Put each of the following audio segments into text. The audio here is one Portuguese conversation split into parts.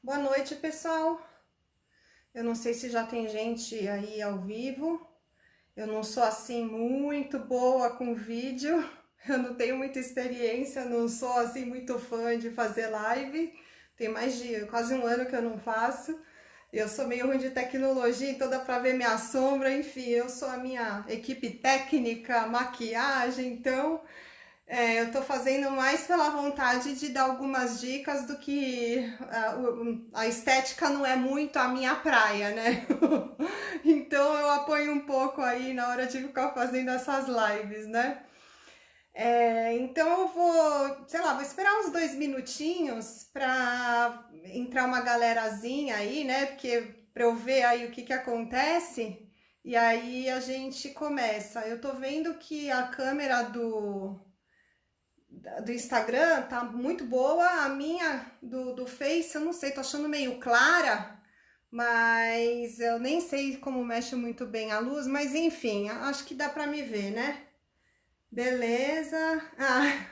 Boa noite, pessoal. Eu não sei se já tem gente aí ao vivo. Eu não sou assim muito boa com vídeo. Eu não tenho muita experiência, não sou assim muito fã de fazer live. Tem mais de quase um ano que eu não faço. Eu sou meio ruim de tecnologia, então dá pra ver minha sombra. Enfim, eu sou a minha equipe técnica, maquiagem, então eu tô fazendo mais pela vontade de dar algumas dicas do que a estética não é muito a minha praia, né? Então eu apoio um pouco aí na hora de ficar fazendo essas lives, né? Então eu vou, sei lá, vou esperar uns 2 minutinhos pra entrar uma galerazinha aí, né? Porque pra eu ver aí o que que acontece e aí a gente começa. Eu tô vendo que a câmera do Instagram tá muito boa, a minha do Face, eu não sei, tô achando meio clara, mas eu nem sei como mexe muito bem a luz, mas enfim, acho que dá pra me ver, né? Beleza. Ah,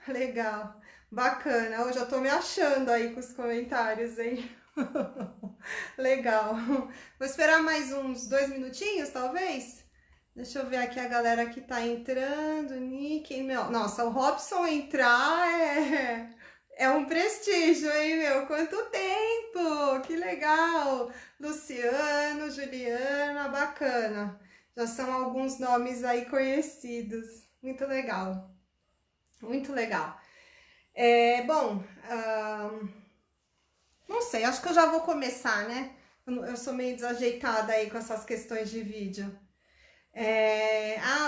legal. Bacana. Eu já tô me achando aí com os comentários, hein? Legal. Vou esperar mais uns 2 minutinhos, talvez? Deixa eu ver aqui a galera que tá entrando. Nick, meu. Nossa, o Robson entrar é um prestígio, hein, meu? Quanto tempo! Que legal! Luciano, Juliana, bacana. Já são alguns nomes aí conhecidos. Muito legal. Muito legal. Bom, não sei, acho que eu já vou começar, né? Eu sou meio desajeitada aí com essas questões de vídeo.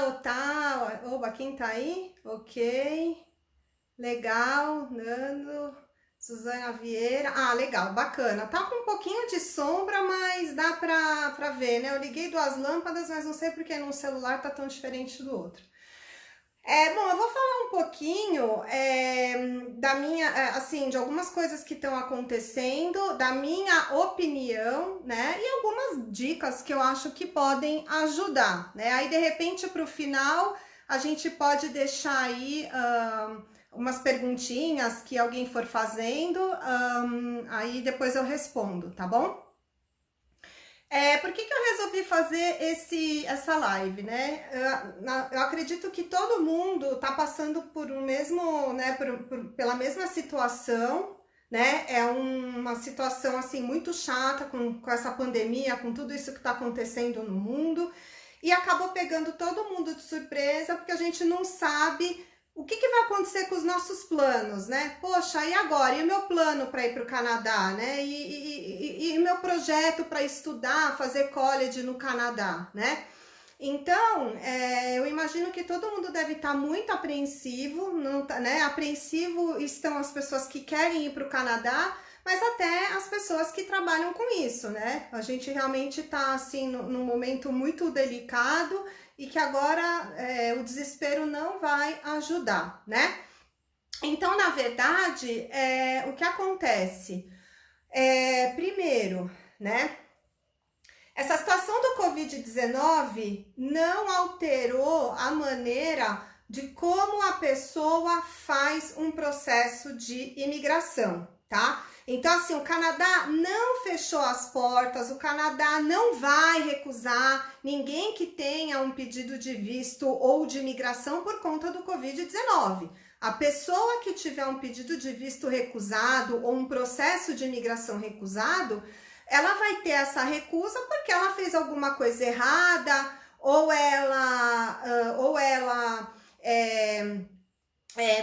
O tal, oba, quem tá aí? Ok, legal, Nando, Suzana Vieira, legal, bacana. Tá com um pouquinho de sombra, mas dá pra ver, né? Eu liguei 2 lâmpadas, mas não sei porque num celular tá tão diferente do outro. Bom, eu vou falar um pouquinho da minha, assim, de algumas coisas que estão acontecendo, da minha opinião, né? E algumas dicas que eu acho que podem ajudar, né? Aí, de repente, para o final, a gente pode deixar aí umas perguntinhas que alguém for fazendo, aí depois eu respondo, tá bom? Por que que eu resolvi fazer essa live, né? Eu acredito que todo mundo tá passando por o mesmo, né, pela mesma situação, né? É uma situação, assim, muito chata com essa pandemia, com tudo isso que tá acontecendo no mundo, e acabou pegando todo mundo de surpresa, porque a gente não sabe o que que vai acontecer com os nossos planos, né? Poxa, e agora? E o meu plano para ir para o Canadá, né? E o meu projeto para estudar, fazer college no Canadá, né? Então, eu imagino que todo mundo deve estar muito apreensivo, não tá, né? Apreensivo estão as pessoas que querem ir para o Canadá, mas até as pessoas que trabalham com isso, né? A gente realmente está assim num momento muito delicado e que agora o desespero não vai ajudar, né? Então, na verdade, o que acontece? Primeiro, né? Essa situação do Covid-19 não alterou a maneira de como a pessoa faz um processo de imigração, tá? Então, assim, o Canadá não fechou as portas, o Canadá não vai recusar ninguém que tenha um pedido de visto ou de imigração por conta do Covid-19. A pessoa que tiver um pedido de visto recusado ou um processo de imigração recusado, ela vai ter essa recusa porque ela fez alguma coisa errada, ou ela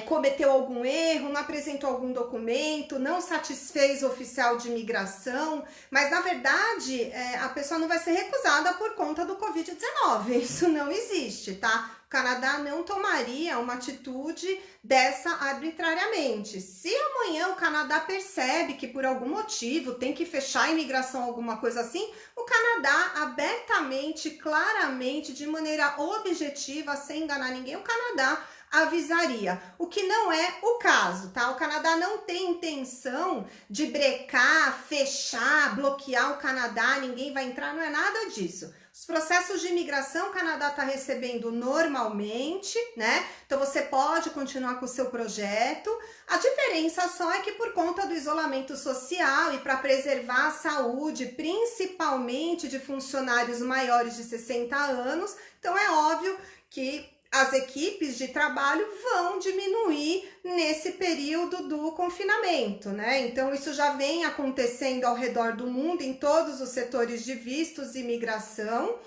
cometeu algum erro, não apresentou algum documento, não satisfez o oficial de imigração, mas na verdade a pessoa não vai ser recusada por conta do Covid-19, isso não existe, tá? O Canadá não tomaria uma atitude dessa arbitrariamente. Se amanhã o Canadá percebe que por algum motivo tem que fechar a imigração, alguma coisa assim, o Canadá abertamente, claramente, de maneira objetiva, sem enganar ninguém, o Canadá avisaria, o que não é o caso, tá? O Canadá não tem intenção de brecar, fechar, bloquear o Canadá, ninguém vai entrar, não é nada disso. Os processos de imigração, o Canadá está recebendo normalmente, né? Então você pode continuar com o seu projeto. A diferença só é que por conta do isolamento social e para preservar a saúde, principalmente de funcionários maiores de 60 anos, então é óbvio que as equipes de trabalho vão diminuir nesse período do confinamento, né? Então, isso já vem acontecendo ao redor do mundo, em todos os setores de vistos e imigração.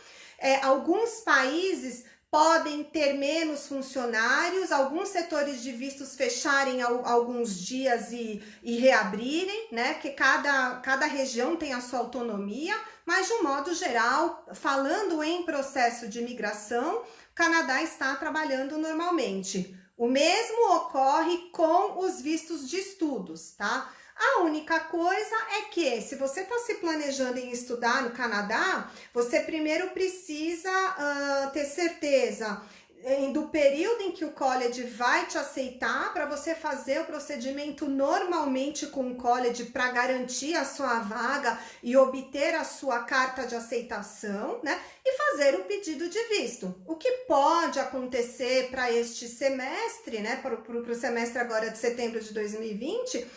Alguns países podem ter menos funcionários, alguns setores de vistos fecharem alguns dias e reabrirem, né? Que cada região tem a sua autonomia, mas de um modo geral, falando em processo de imigração, o Canadá está trabalhando normalmente. O mesmo ocorre com os vistos de estudos, tá? A única coisa é que, se você está se planejando em estudar no Canadá, você primeiro precisa ter certeza do período em que o college vai te aceitar para você fazer o procedimento normalmente com o college para garantir a sua vaga e obter a sua carta de aceitação, né? E fazer o pedido de visto. O que pode acontecer para este semestre, né? Para o semestre agora de setembro de 2020,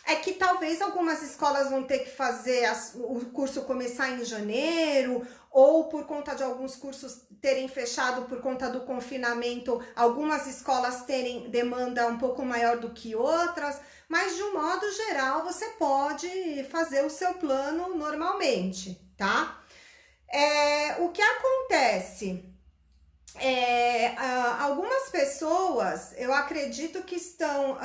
é que talvez algumas escolas vão ter que fazer o curso começar em janeiro, ou por conta de alguns cursos terem fechado por conta do confinamento, algumas escolas terem demanda um pouco maior do que outras, mas de um modo geral você pode fazer o seu plano normalmente, tá? O que acontece? Algumas pessoas, eu acredito que estão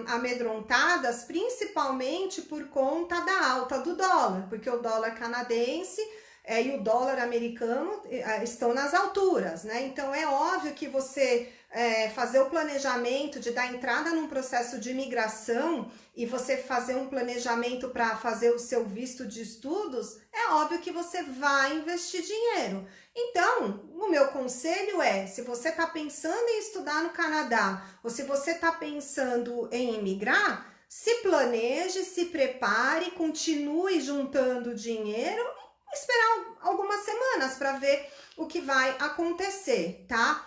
amedrontadas principalmente por conta da alta do dólar, porque o dólar canadense e o dólar americano estão nas alturas, né? Então é óbvio que você fazer o planejamento de dar entrada num processo de imigração e você fazer um planejamento para fazer o seu visto de estudos, é óbvio que você vai investir dinheiro. Então, o meu conselho é, se você está pensando em estudar no Canadá ou se você está pensando em imigrar, se planeje, se prepare, continue juntando dinheiro e esperar algumas semanas para ver o que vai acontecer, tá?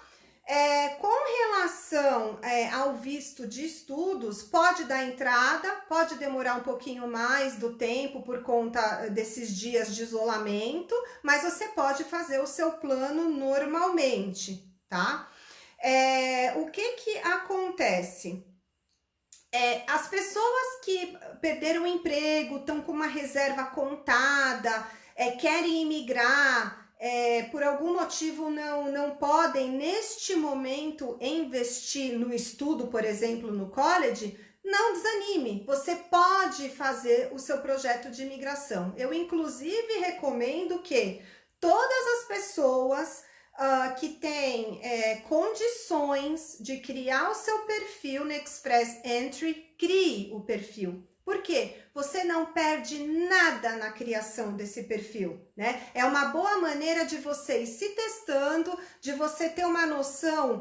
Com relação ao visto de estudos, pode dar entrada, pode demorar um pouquinho mais do tempo por conta desses dias de isolamento, mas você pode fazer o seu plano normalmente, tá? O que acontece? As pessoas que perderam o emprego, estão com uma reserva contada, querem imigrar, por algum motivo não podem neste momento investir no estudo, por exemplo, no college, não desanime, você pode fazer o seu projeto de imigração. Eu inclusive recomendo que todas as pessoas que têm condições de criar o seu perfil no Express Entry, crie o perfil. Por quê? Você não perde nada na criação desse perfil, né? É uma boa maneira de você ir se testando, de você ter uma noção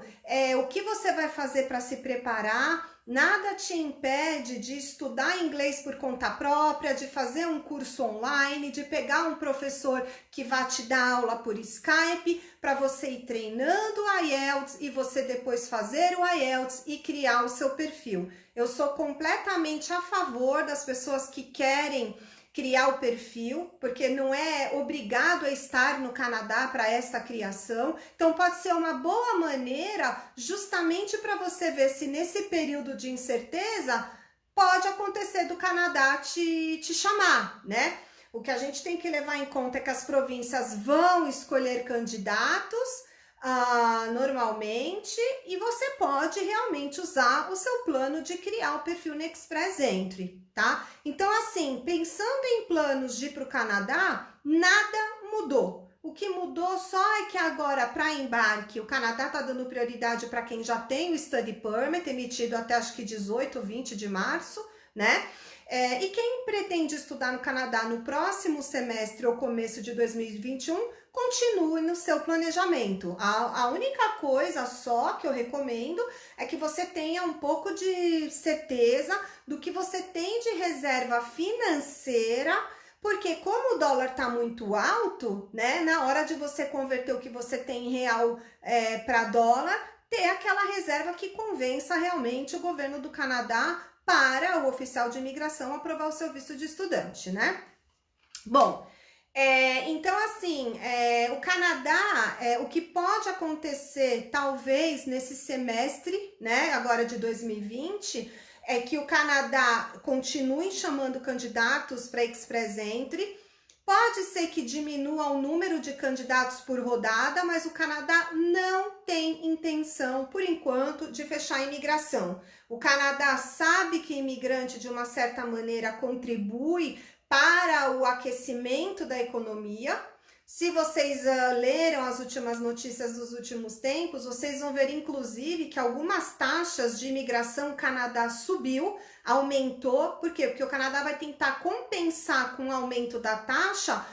o que você vai fazer para se preparar. Nada te impede de estudar inglês por conta própria, de fazer um curso online, de pegar um professor que vá te dar aula por Skype, para você ir treinando o IELTS e você depois fazer o IELTS e criar o seu perfil. Eu sou completamente a favor das pessoas que querem criar o perfil, porque não é obrigado a estar no Canadá para esta criação. Então pode ser uma boa maneira justamente para você ver se nesse período de incerteza pode acontecer do Canadá te chamar, né? O que a gente tem que levar em conta é que as províncias vão escolher candidatos normalmente, e você pode realmente usar o seu plano de criar o perfil no Express Entry, tá? Então, assim, pensando em planos de ir para o Canadá, nada mudou. O que mudou só é que agora, para embarque, o Canadá está dando prioridade para quem já tem o Study Permit, emitido até acho que 18, 20 de março, né? E quem pretende estudar no Canadá no próximo semestre ou começo de 2021, continue no seu planejamento. A única coisa só que eu recomendo é que você tenha um pouco de certeza do que você tem de reserva financeira Porque como o dólar está muito alto, né, na hora de você converter o que você tem em real para dólar, ter aquela reserva que convença realmente o governo do Canadá para o oficial de imigração aprovar o seu visto de estudante, né? Bom, então assim, o Canadá, o que pode acontecer talvez nesse semestre, né, agora de 2020, é que o Canadá continue chamando candidatos para Express Entry. Pode ser que diminua o número de candidatos por rodada, mas o Canadá não tem intenção, por enquanto, de fechar a imigração. O Canadá sabe que imigrante, de uma certa maneira, contribui para o aquecimento da economia. Se vocês leram as últimas notícias dos últimos tempos, vocês vão ver, inclusive, que algumas taxas de imigração o Canadá subiu, aumentou. Por quê? Porque o Canadá vai tentar compensar com o aumento da taxa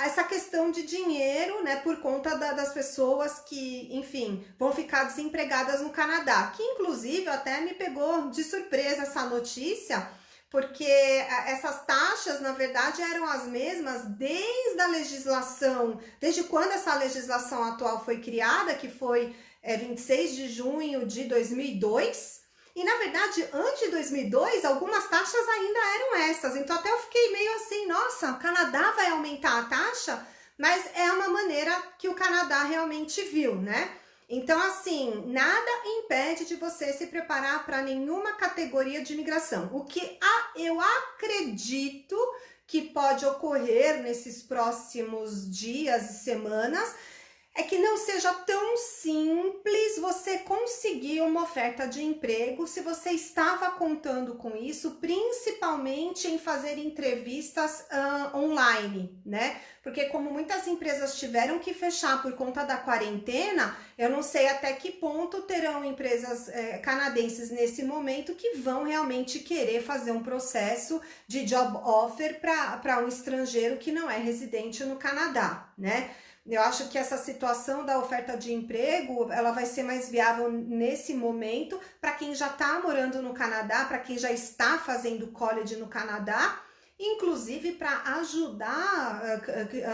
essa questão de dinheiro, né, por conta das pessoas que, enfim, vão ficar desempregadas no Canadá. Que, inclusive, até me pegou de surpresa essa notícia, porque essas taxas, na verdade, eram as mesmas desde quando essa legislação atual foi criada, que foi 26 de junho de 2002, e na verdade, antes de 2002, algumas taxas ainda eram essas, então até eu fiquei meio assim, nossa, o Canadá vai aumentar a taxa? Mas é uma maneira que o Canadá realmente viu, né? Então, assim, nada impede de você se preparar para nenhuma categoria de imigração. O que eu acredito que pode ocorrer nesses próximos dias e semanas é que não seja tão simples você conseguir uma oferta de emprego se você estava contando com isso, principalmente em fazer entrevistas online, né? Porque como muitas empresas tiveram que fechar por conta da quarentena, eu não sei até que ponto terão empresas canadenses nesse momento que vão realmente querer fazer um processo de job offer para um estrangeiro que não é residente no Canadá, né? Eu acho que essa situação da oferta de emprego, ela vai ser mais viável nesse momento para quem já está morando no Canadá, para quem já está fazendo college no Canadá, inclusive para ajudar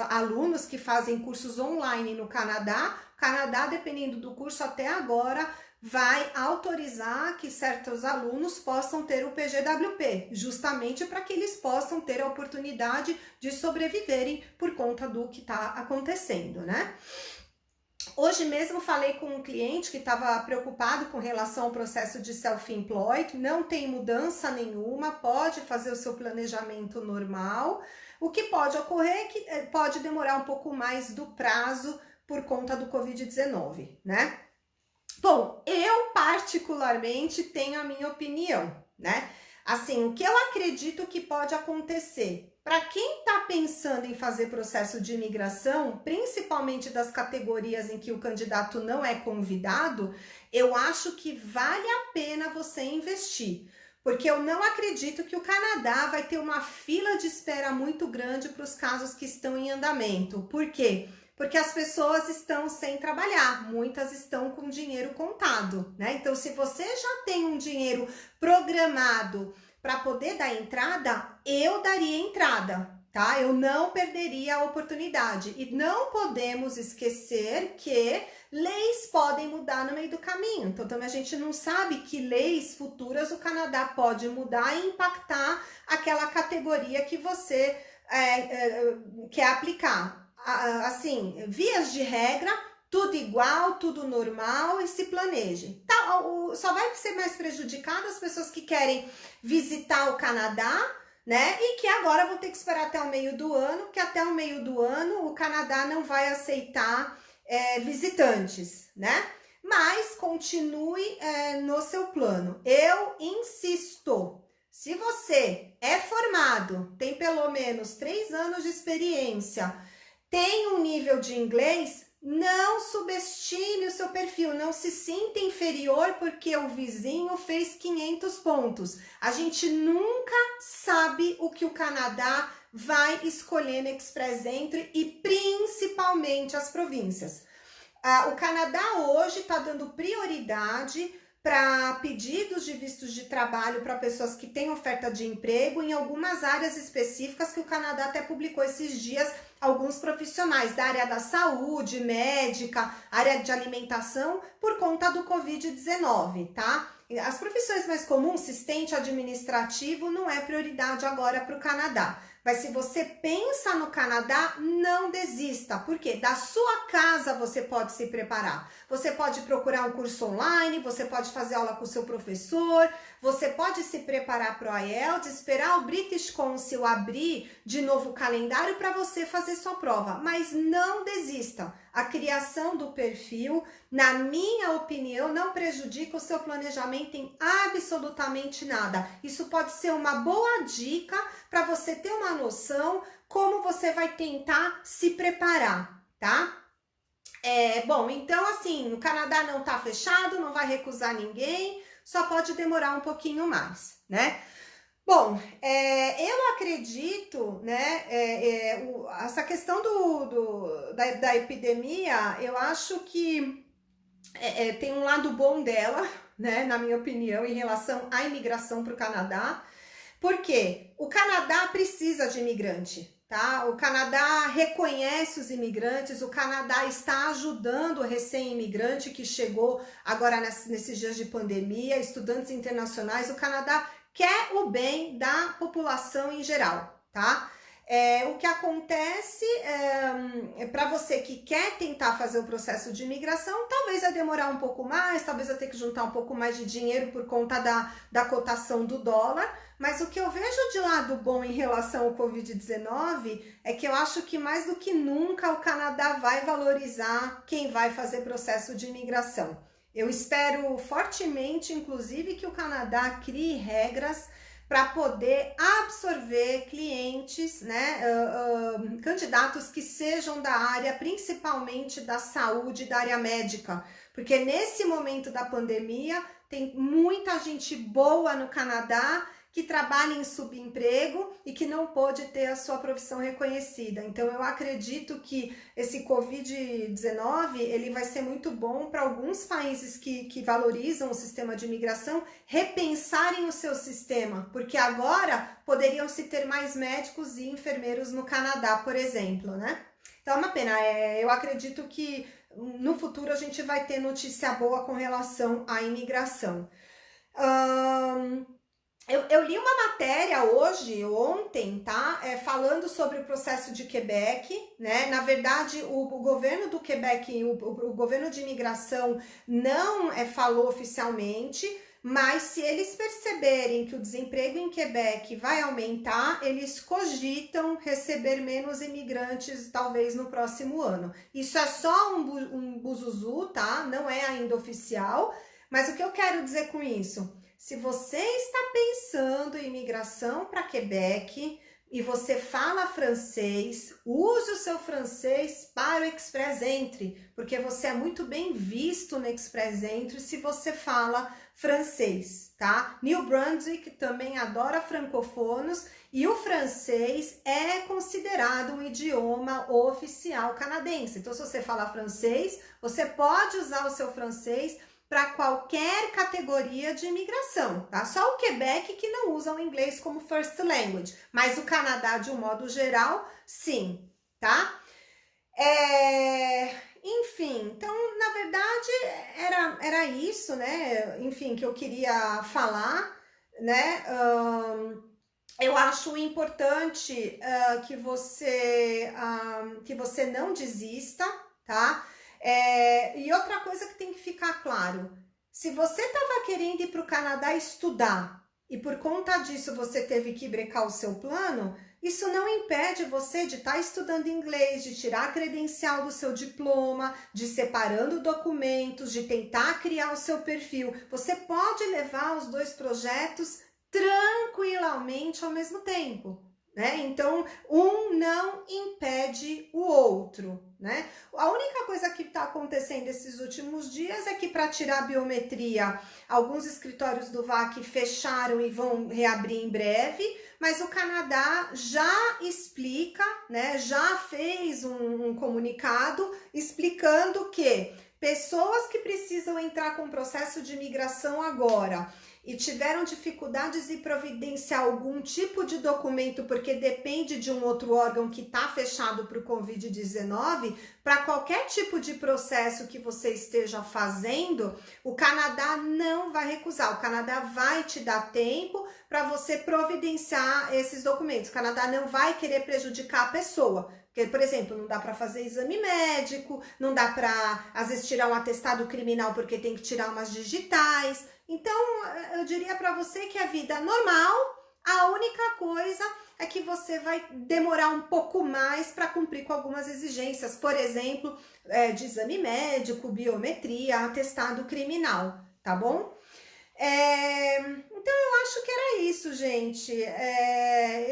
alunos que fazem cursos online no Canadá. O Canadá, dependendo do curso, até agora vai autorizar que certos alunos possam ter o PGWP, justamente para que eles possam ter a oportunidade de sobreviverem por conta do que está acontecendo, né? Hoje mesmo falei com um cliente que estava preocupado com relação ao processo de self-employed, não tem mudança nenhuma, pode fazer o seu planejamento normal. O que pode ocorrer é que pode demorar um pouco mais do prazo por conta do Covid-19, né? Bom, eu particularmente tenho a minha opinião, né? Assim, o que eu acredito que pode acontecer? Para quem está pensando em fazer processo de imigração, principalmente das categorias em que o candidato não é convidado, eu acho que vale a pena você investir. Porque eu não acredito que o Canadá vai ter uma fila de espera muito grande para os casos que estão em andamento. Por quê? Porque as pessoas estão sem trabalhar, muitas estão com dinheiro contado, né? Então, se você já tem um dinheiro programado para poder dar entrada, eu daria entrada, tá? Eu não perderia a oportunidade. E não podemos esquecer que leis podem mudar no meio do caminho. Então, também a gente não sabe que leis futuras o Canadá pode mudar e impactar aquela categoria que você quer aplicar. Assim, vias de regra, tudo igual, tudo normal e se planeje. Tá, só vai ser mais prejudicado as pessoas que querem visitar o Canadá, né? E que agora vão ter que esperar até o meio do ano, porque até o meio do ano o Canadá não vai aceitar visitantes, né? Mas continue no seu plano. Eu insisto. Se você é formado, tem pelo menos 3 anos de experiência, tem um nível de inglês, não subestime o seu perfil, não se sinta inferior porque o vizinho fez 500 pontos. A gente nunca sabe o que o Canadá vai escolher no Express Entry e principalmente as províncias. O Canadá hoje está dando prioridade para pedidos de vistos de trabalho para pessoas que têm oferta de emprego em algumas áreas específicas que o Canadá até publicou esses dias, alguns profissionais da área da saúde, médica, área de alimentação, por conta do Covid-19, tá? As profissões mais comuns, assistente administrativo, não é prioridade agora para o Canadá. Mas se você pensa no Canadá, não desista. Por quê? Da sua casa você pode se preparar. Você pode procurar um curso online, você pode fazer aula com o seu professor, você pode se preparar para o IELTS, esperar o British Council abrir de novo o calendário para você fazer sua prova. Mas não desista. A criação do perfil, na minha opinião, não prejudica o seu planejamento em absolutamente nada. Isso pode ser uma boa dica para você ter uma noção como você vai tentar se preparar, tá? Bom, então assim, o Canadá não tá fechado, não vai recusar ninguém, só pode demorar um pouquinho mais, né? Bom, eu acredito, né, essa questão da epidemia, eu acho que tem um lado bom dela, né, na minha opinião, em relação à imigração para o Canadá, porque o Canadá precisa de imigrante, tá? O Canadá reconhece os imigrantes, o Canadá está ajudando o recém-imigrante que chegou agora nesses dias de pandemia, estudantes internacionais, o Canadá quer o bem da população em geral, tá? O que acontece para você que quer tentar fazer o processo de imigração, talvez vai demorar um pouco mais, talvez vai ter que juntar um pouco mais de dinheiro por conta da cotação do dólar, mas o que eu vejo de lado bom em relação ao Covid-19 é que eu acho que mais do que nunca o Canadá vai valorizar quem vai fazer processo de imigração. Eu espero fortemente, inclusive, que o Canadá crie regras para poder absorver clientes, né, candidatos que sejam da área, principalmente da saúde, da área médica, porque nesse momento da pandemia tem muita gente boa no Canadá que trabalha em subemprego e que não pôde ter a sua profissão reconhecida. Então eu acredito que esse Covid-19 ele vai ser muito bom para alguns países que valorizam o sistema de imigração repensarem o seu sistema, porque agora poderiam se ter mais médicos e enfermeiros no Canadá, por exemplo, né? Então é uma pena, eu acredito que no futuro a gente vai ter notícia boa com relação à imigração. Eu li uma matéria ontem, tá? Falando sobre o processo de Quebec, né? Na verdade, o governo do Quebec, o governo de imigração não falou oficialmente, mas se eles perceberem que o desemprego em Quebec vai aumentar, eles cogitam receber menos imigrantes, talvez no próximo ano. Isso é só um buzuzu, tá? Não é ainda oficial, mas o que eu quero dizer com isso? Se você está pensando em imigração para Quebec e você fala francês, use o seu francês para o Express Entry, porque você é muito bem visto no Express Entry se você fala francês, tá? New Brunswick também adora francofonos e o francês é considerado um idioma oficial canadense. Então, se você fala francês, você pode usar o seu francês para qualquer categoria de imigração, tá? Só o Quebec que não usa o inglês como first language, mas o Canadá, de um modo geral, sim, tá? Enfim, então, na verdade, era isso, né? Enfim, que eu queria falar, né? Eu acho importante que você não desista, tá? E outra coisa que tem que ficar claro, se você estava querendo ir para o Canadá estudar e por conta disso você teve que brecar o seu plano, isso não impede você de estar estudando inglês, de tirar a credencial do seu diploma, de separando documentos, de tentar criar o seu perfil. Você pode levar os dois projetos tranquilamente ao mesmo tempo, né? Então, um não impede o outro, né? A única coisa que está acontecendo esses últimos dias é que para tirar a biometria, alguns escritórios do VAC fecharam e vão reabrir em breve, mas o Canadá já explica, né? Já fez um comunicado explicando que Pessoas que precisam entrar com processo de imigração agora e tiveram dificuldades em providenciar algum tipo de documento porque depende de um outro órgão que está fechado para o Covid-19, para qualquer tipo de processo que você esteja fazendo, o Canadá não vai recusar. O Canadá vai te dar tempo para você providenciar esses documentos. O Canadá não vai querer prejudicar a pessoa. Porque, por exemplo, não dá para fazer exame médico, não dá para, às vezes, tirar um atestado criminal porque tem que tirar umas digitais. Então, eu diria para você que a vida é normal, a única coisa é que você vai demorar um pouco mais para cumprir com algumas exigências, por exemplo, de exame médico, biometria, atestado criminal, tá bom? Então, eu acho que era isso, gente.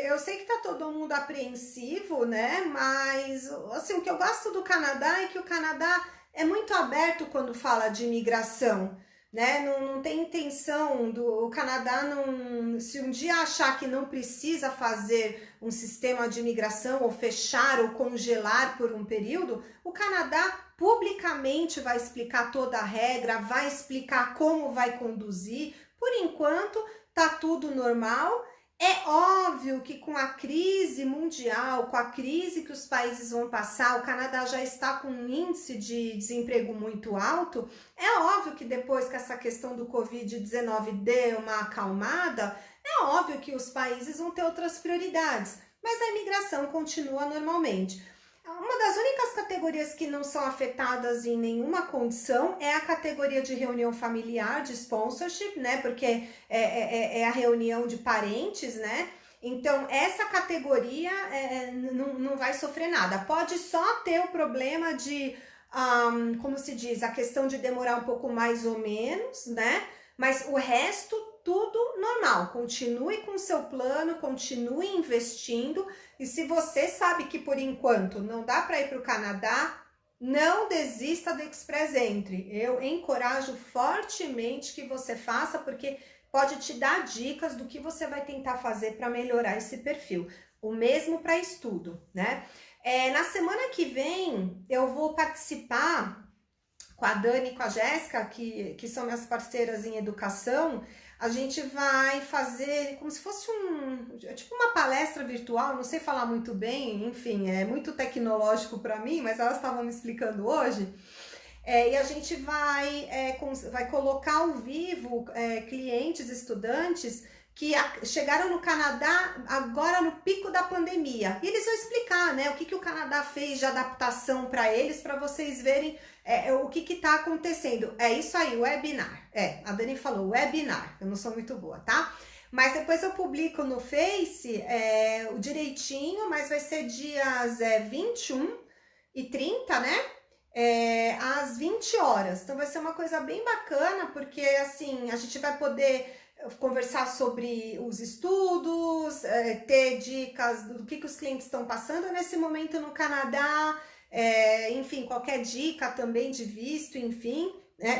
Eu sei que tá todo mundo apreensivo, né? Mas, assim, o que eu gosto do Canadá é que o Canadá é muito aberto quando fala de imigração, né? Não tem intenção o Canadá não, se um dia achar que não precisa fazer um sistema de imigração ou fechar ou congelar por um período, o Canadá publicamente vai explicar toda a regra, vai explicar como vai conduzir. Por enquanto tá tudo normal. É óbvio que com a crise mundial, com a crise que os países vão passar, o Canadá já está com um índice de desemprego muito alto. É óbvio que depois que essa questão do Covid-19 deu uma acalmada, é óbvio que os países vão ter outras prioridades, mas a imigração continua normalmente. Uma das únicas categorias que não são afetadas em nenhuma condição é a categoria de reunião familiar, de sponsorship, né? Porque é a reunião de parentes, né? Então, essa categoria não vai sofrer nada. Pode só ter o problema de, como se diz, a questão de demorar um pouco mais ou menos, né? Mas o resto, tudo normal. Continue com o seu plano, continue investindo. E se você sabe que por enquanto não dá para ir para o Canadá, não desista do Express Entry. Eu encorajo fortemente que você faça, porque pode te dar dicas do que você vai tentar fazer para melhorar esse perfil. O mesmo para estudo, né? Na semana que vem eu vou participar com a Dani e com a Jéssica, que são minhas parceiras em educação. A gente vai fazer como se fosse tipo uma palestra virtual, não sei falar muito bem, enfim, é muito tecnológico para mim, mas elas estavam me explicando hoje. E a gente vai colocar ao vivo clientes, estudantes que chegaram no Canadá agora no pico da pandemia. E eles vão explicar, né, o que o Canadá fez de adaptação para eles, para vocês verem o que está acontecendo. É isso aí, webinar. A Dani falou webinar, eu não sou muito boa, tá? Mas depois eu publico no Face o direitinho, mas vai ser dias 21 e 30, né? Às 20 horas. Então vai ser uma coisa bem bacana, porque assim, a gente vai poder conversar sobre os estudos, ter dicas do que os clientes estão passando nesse momento no Canadá, enfim, qualquer dica também de visto, enfim.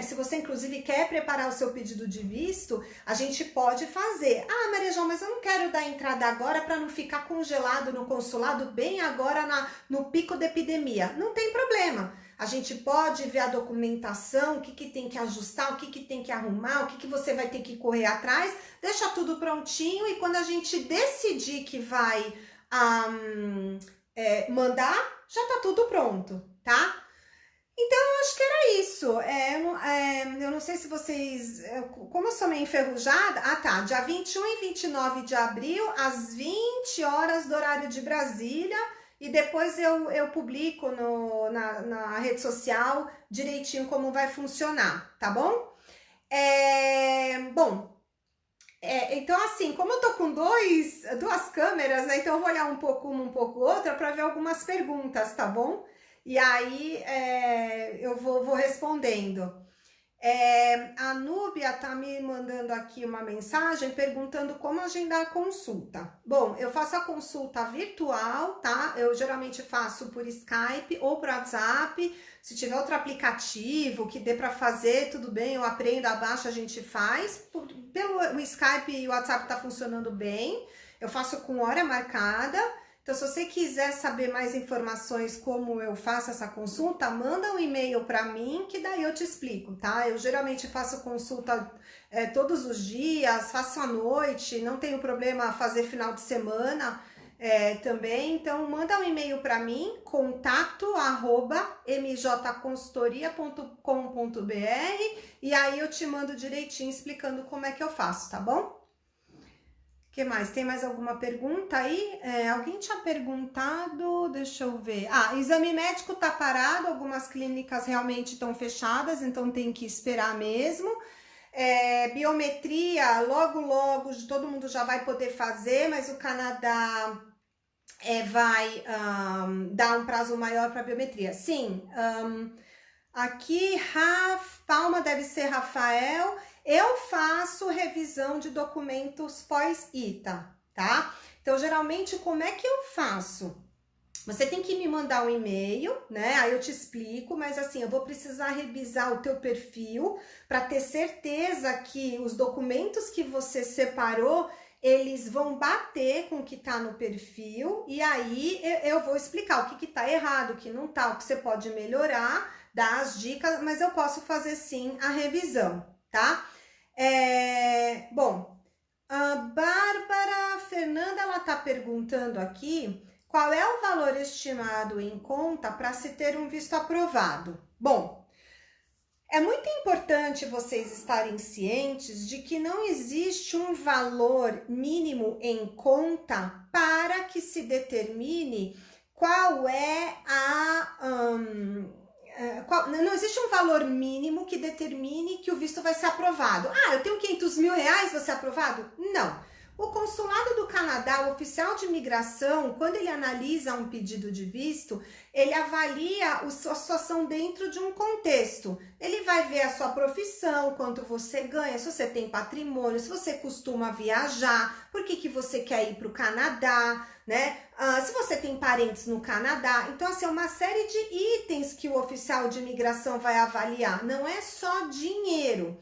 Se você inclusive quer preparar o seu pedido de visto, a gente pode fazer. Ah, Maria João, mas eu não quero dar entrada agora para não ficar congelado no consulado bem agora no pico da epidemia. Não tem problema. A gente pode ver a documentação, o que tem que ajustar, o que tem que arrumar, o que você vai ter que correr atrás, deixa tudo prontinho e quando a gente decidir que vai mandar, já tá tudo pronto, tá? Então, eu acho que era isso. Eu não sei se vocês... Como eu sou meio enferrujada... Ah, tá. Dia 21 e 29 de abril, às 20 horas do horário de Brasília. E depois eu publico na rede social direitinho como vai funcionar, tá bom? Então, assim, como eu tô com duas câmeras, né? Então, eu vou olhar um pouco uma, um pouco outra para ver algumas perguntas, tá bom? E aí eu vou respondendo. A Núbia tá me mandando aqui uma mensagem perguntando como agendar a consulta. Bom, eu faço a consulta virtual, tá? Eu geralmente faço por Skype ou por WhatsApp. Se tiver outro aplicativo que dê para fazer, tudo bem, eu aprendo, abaixo a gente faz. Pelo Skype e o WhatsApp tá funcionando bem. Eu faço com hora marcada. Então, se você quiser saber mais informações como eu faço essa consulta, manda um e-mail para mim que daí eu te explico, tá? Eu geralmente faço consulta todos os dias, faço à noite, não tenho problema fazer final de semana também. Então, manda um e-mail para mim, contato@mjconsultoria.com.br e aí eu te mando direitinho explicando como é que eu faço, tá bom? Que mais? Tem mais alguma pergunta aí? Alguém tinha perguntado, deixa eu ver. Exame médico tá parado, algumas clínicas realmente estão fechadas, então tem que esperar mesmo. Biometria, logo todo mundo já vai poder fazer, mas o Canadá vai dar um prazo maior para biometria. Sim, aqui Palma deve ser Rafael. Eu faço revisão de documentos pós-ITA, tá? Então, geralmente, como é que eu faço? Você tem que me mandar um e-mail, né? Aí eu te explico, mas assim, eu vou precisar revisar o teu perfil para ter certeza que os documentos que você separou, eles vão bater com o que tá no perfil, e aí eu vou explicar o que tá errado, o que não tá, o que você pode melhorar, dar as dicas, mas eu posso fazer sim a revisão, tá? Bom, a Bárbara Fernanda, ela tá perguntando aqui qual é o valor estimado em conta para se ter um visto aprovado. Bom, é muito importante vocês estarem cientes de que não existe um valor mínimo em conta para que se determine qual é não existe um valor mínimo que determine que o visto vai ser aprovado. Eu tenho 500 mil reais, vou ser aprovado? Não. O Consulado do Canadá, o oficial de imigração, quando ele analisa um pedido de visto, ele avalia a sua situação dentro de um contexto. Ele vai ver a sua profissão, quanto você ganha, se você tem patrimônio, se você costuma viajar, por que você quer ir para o Canadá, né? Se você tem parentes no Canadá. Então, assim, é uma série de itens que o oficial de imigração vai avaliar. Não é só dinheiro.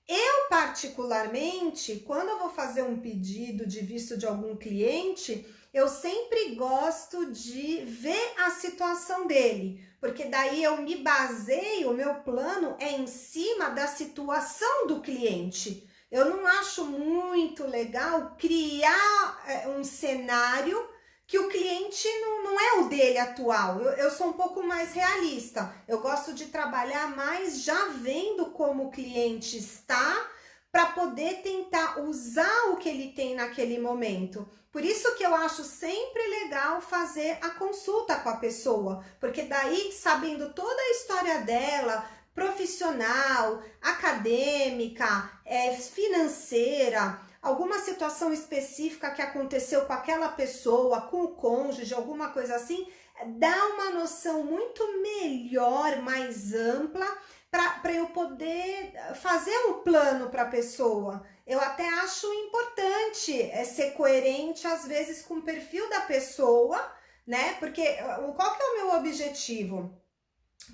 Eu, particularmente, quando eu vou fazer um pedido de visto de algum cliente, eu sempre gosto de ver a situação dele, porque daí eu me baseio, o meu plano é em cima da situação do cliente. Eu não acho muito legal criar um cenário que o cliente não é o dele atual. Eu sou um pouco mais realista. Eu gosto de trabalhar mais já vendo como o cliente está para poder tentar usar o que ele tem naquele momento. Por isso que eu acho sempre legal fazer a consulta com a pessoa, porque daí, sabendo toda a história dela, profissional, acadêmica, financeira, alguma situação específica que aconteceu com aquela pessoa, com o cônjuge, alguma coisa assim, dá uma noção muito melhor, mais ampla, para eu poder fazer um plano para a pessoa. Eu até acho importante ser coerente, às vezes, com o perfil da pessoa, né? Porque qual que é o meu objetivo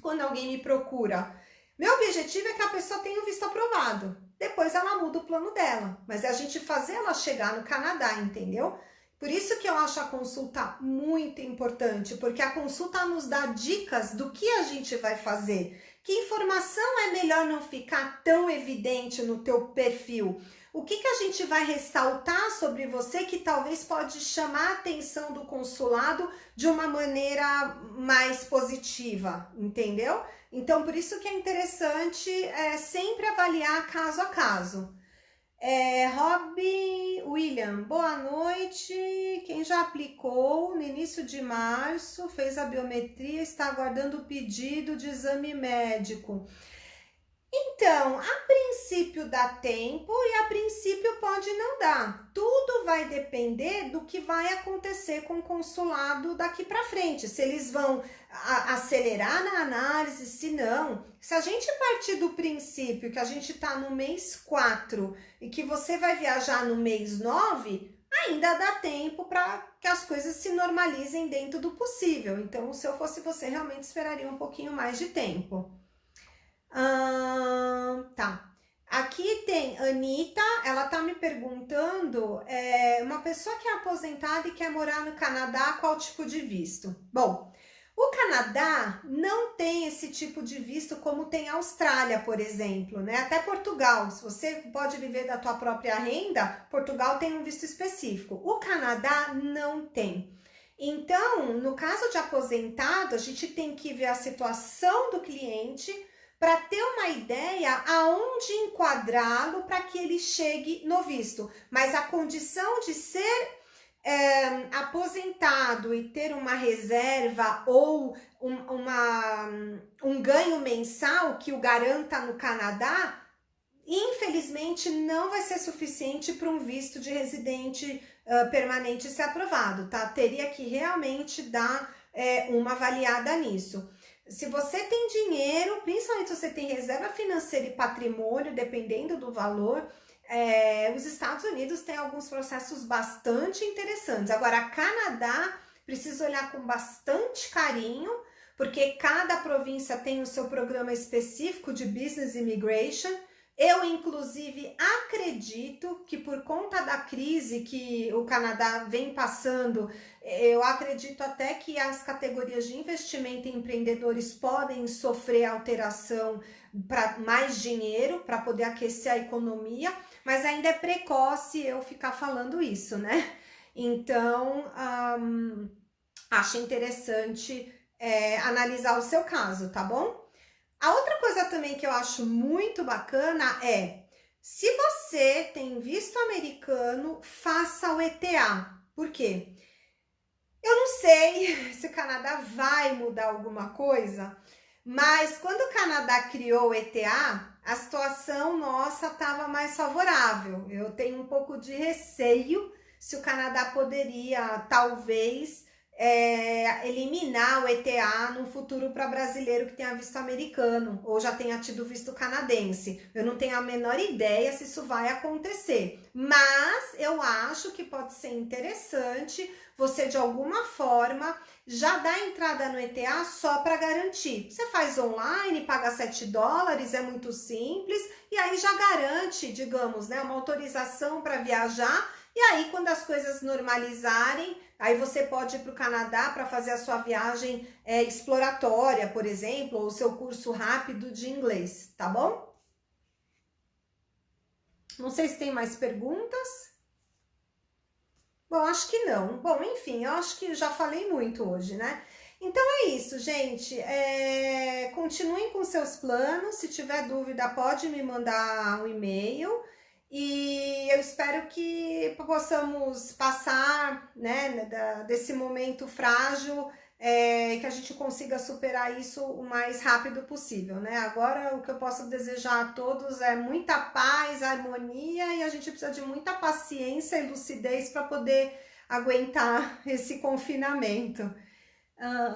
quando alguém me procura? Meu objetivo é que a pessoa tenha o visto aprovado. Depois ela muda o plano dela. Mas é a gente fazer ela chegar no Canadá, entendeu? Por isso que eu acho a consulta muito importante, porque a consulta nos dá dicas do que a gente vai fazer. Que informação é melhor não ficar tão evidente no teu perfil? O que a gente vai ressaltar sobre você que talvez pode chamar a atenção do consulado de uma maneira mais positiva, entendeu? Então, por isso que é interessante sempre avaliar caso a caso. Rob William, boa noite. Quem já aplicou no início de março, fez a biometria, está aguardando o pedido de exame médico. Então, a princípio dá tempo e a princípio pode não dar. Tudo vai depender do que vai acontecer com o consulado daqui para frente. Se eles vão acelerar na análise, se não. Se a gente partir do princípio que a gente está no mês 4 e que você vai viajar no mês 9, ainda dá tempo para que as coisas se normalizem dentro do possível. Então, se eu fosse você, realmente esperaria um pouquinho mais de tempo. Tá. Aqui tem Anitta, ela tá me perguntando, uma pessoa que é aposentada e quer morar no Canadá, qual tipo de visto? Bom, o Canadá não tem esse tipo de visto como tem a Austrália, por exemplo, né? Até Portugal, se você pode viver da tua própria renda, Portugal tem um visto específico. O Canadá não tem. Então, no caso de aposentado, a gente tem que ver a situação do cliente para ter uma ideia aonde enquadrá-lo para que ele chegue no visto. Mas a condição de ser aposentado e ter uma reserva ou um ganho mensal que o garanta no Canadá, infelizmente não vai ser suficiente para um visto de residente permanente ser aprovado, tá? Teria que realmente dar uma avaliada nisso. Se você tem dinheiro, principalmente se você tem reserva financeira e patrimônio, dependendo do valor, os Estados Unidos têm alguns processos bastante interessantes. Agora, Canadá, precisa olhar com bastante carinho, porque cada província tem o seu programa específico de Business Immigration. Eu, inclusive, acredito que por conta da crise que o Canadá vem passando, eu acredito até que as categorias de investimento em empreendedores podem sofrer alteração para mais dinheiro, para poder aquecer a economia, mas ainda é precoce eu ficar falando isso, né? Então, acho interessante analisar o seu caso, tá bom? A outra coisa também que eu acho muito bacana é, se você tem visto americano, faça o ETA. Por quê? Eu não sei se o Canadá vai mudar alguma coisa, mas quando o Canadá criou o ETA, a situação nossa estava mais favorável. Eu tenho um pouco de receio se o Canadá poderia, talvez, eliminar o ETA num futuro para brasileiro que tenha visto americano ou já tenha tido visto canadense. Eu não tenho a menor ideia se isso vai acontecer, mas eu acho que pode ser interessante você de alguma forma já dá entrada no ETA só para garantir. Você faz online, paga $7, é muito simples, e aí já garante, digamos, né, uma autorização para viajar. E aí, quando as coisas normalizarem, aí você pode ir para o Canadá para fazer a sua viagem exploratória, por exemplo, ou o seu curso rápido de inglês, tá bom? Não sei se tem mais perguntas. Bom, acho que não. Bom, enfim, eu acho que já falei muito hoje, né? Então é isso, gente. Continuem com seus planos. Se tiver dúvida, pode me mandar um e-mail. E eu espero que possamos passar, né, desse momento frágil, que a gente consiga superar isso o mais rápido possível, né? Agora, o que eu posso desejar a todos é muita paz, harmonia, e a gente precisa de muita paciência e lucidez para poder aguentar esse confinamento.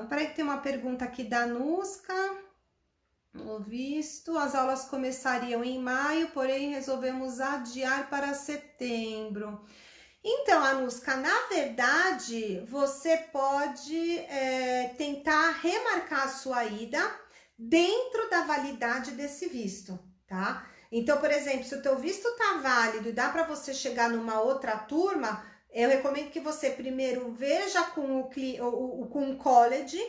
Peraí que tem uma pergunta aqui da Nusca. O visto, as aulas começariam em maio, porém resolvemos adiar para setembro. Então, Anuska, na verdade, você pode tentar remarcar a sua ida dentro da validade desse visto, tá? Então, por exemplo, se o teu visto tá válido e dá para você chegar numa outra turma, eu recomendo que você primeiro veja com o college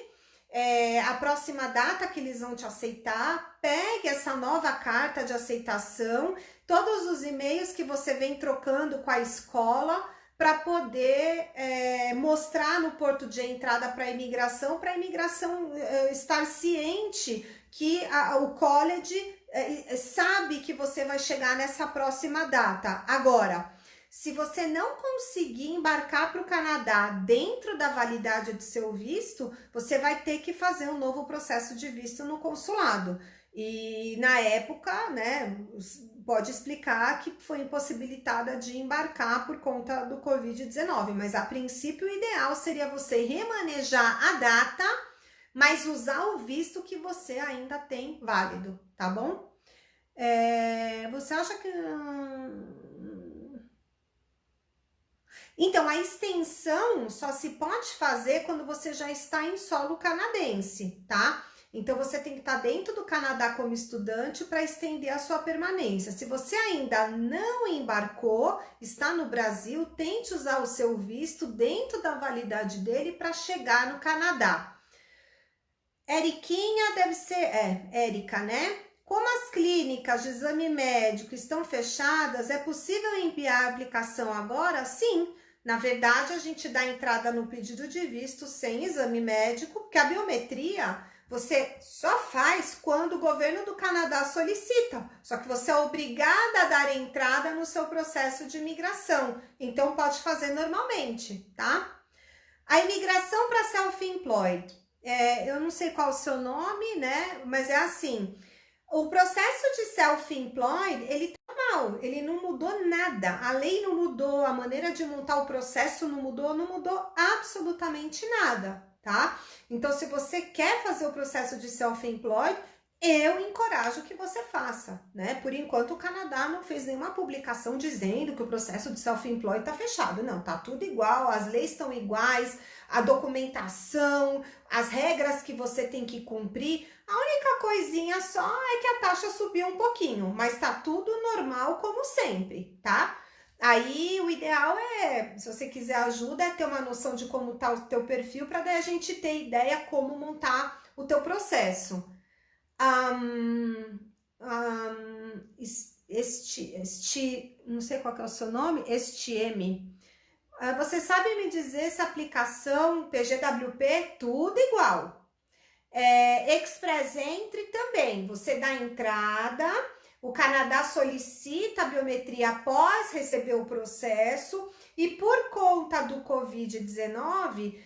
a próxima data que eles vão te aceitar, pegue essa nova carta de aceitação, todos os e-mails que você vem trocando com a escola para poder mostrar no porto de entrada para a imigração estar ciente que o college sabe que você vai chegar nessa próxima data. Agora, se você não conseguir embarcar para o Canadá dentro da validade do seu visto, você vai ter que fazer um novo processo de visto no consulado. E na época, né, pode explicar que foi impossibilitada de embarcar por conta do Covid-19, mas a princípio o ideal seria você remanejar a data, mas usar o visto que você ainda tem válido, tá bom? Você acha que... Então, a extensão só se pode fazer quando você já está em solo canadense, tá? Então, você tem que estar dentro do Canadá como estudante para estender a sua permanência. Se você ainda não embarcou, está no Brasil, tente usar o seu visto dentro da validade dele para chegar no Canadá. Eriquinha deve ser, Érica, né? Como as clínicas de exame médico estão fechadas, é possível enviar a aplicação agora? Sim. Na verdade, a gente dá entrada no pedido de visto sem exame médico, porque a biometria você só faz quando o governo do Canadá solicita. Só que você é obrigada a dar entrada no seu processo de imigração. Então, pode fazer normalmente, tá? A imigração para self-employed. Eu não sei qual o seu nome, né? Mas é assim, o processo de self-employed, ele tá mal, ele não mudou nada. A lei não mudou, a maneira de montar o processo não mudou absolutamente nada, tá? Então, se você quer fazer o processo de self-employed, eu encorajo que você faça, né? Por enquanto, o Canadá não fez nenhuma publicação dizendo que o processo de self-employed tá fechado. Não, tá tudo igual, as leis estão iguais, a documentação, as regras que você tem que cumprir. A única coisinha só é que a taxa subiu um pouquinho, mas tá tudo normal como sempre, tá? Aí o ideal é, se você quiser ajuda, é ter uma noção de como tá o teu perfil, para daí a gente ter ideia como montar o teu processo. Não sei qual que é o seu nome, você sabe me dizer se a aplicação PGWP, tudo igual. Express Entry também, você dá entrada, o Canadá solicita a biometria após receber o processo, e por conta do Covid-19,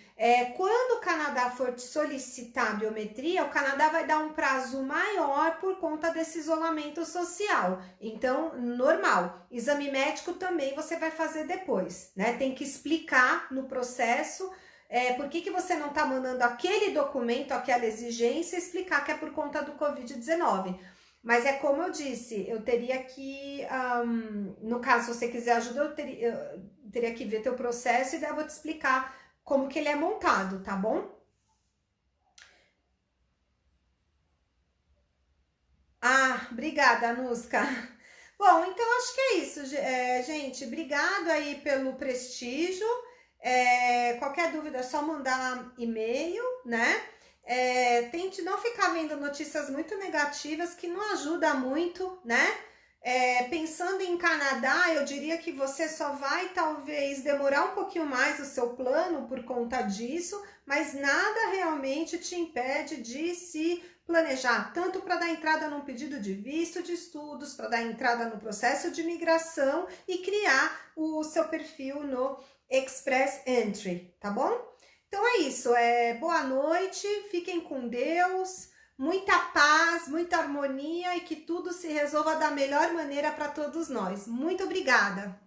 quando o Canadá for te solicitar a biometria, o Canadá vai dar um prazo maior por conta desse isolamento social. Então, normal. Exame médico também você vai fazer depois, né? Tem que explicar no processo por que você não está mandando aquele documento, aquela exigência, explicar que é por conta do Covid-19. Mas é como eu disse, eu teria que, no caso, se você quiser ajuda, eu teria que ver teu processo e daí eu vou te explicar como que ele é montado, tá bom? Obrigada, Anuska. Bom, então acho que é isso, gente. Obrigado aí pelo prestígio. Qualquer dúvida é só mandar e-mail, né? Tente não ficar vendo notícias muito negativas, que não ajuda muito, né? Pensando em Canadá, eu diria que você só vai talvez demorar um pouquinho mais o seu plano por conta disso, mas nada realmente te impede de se planejar, tanto para dar entrada num pedido de visto de estudos, para dar entrada no processo de imigração e criar o seu perfil no Express Entry, tá bom? Então é isso, boa noite, fiquem com Deus, muita paz, muita harmonia e que tudo se resolva da melhor maneira para todos nós. Muito obrigada!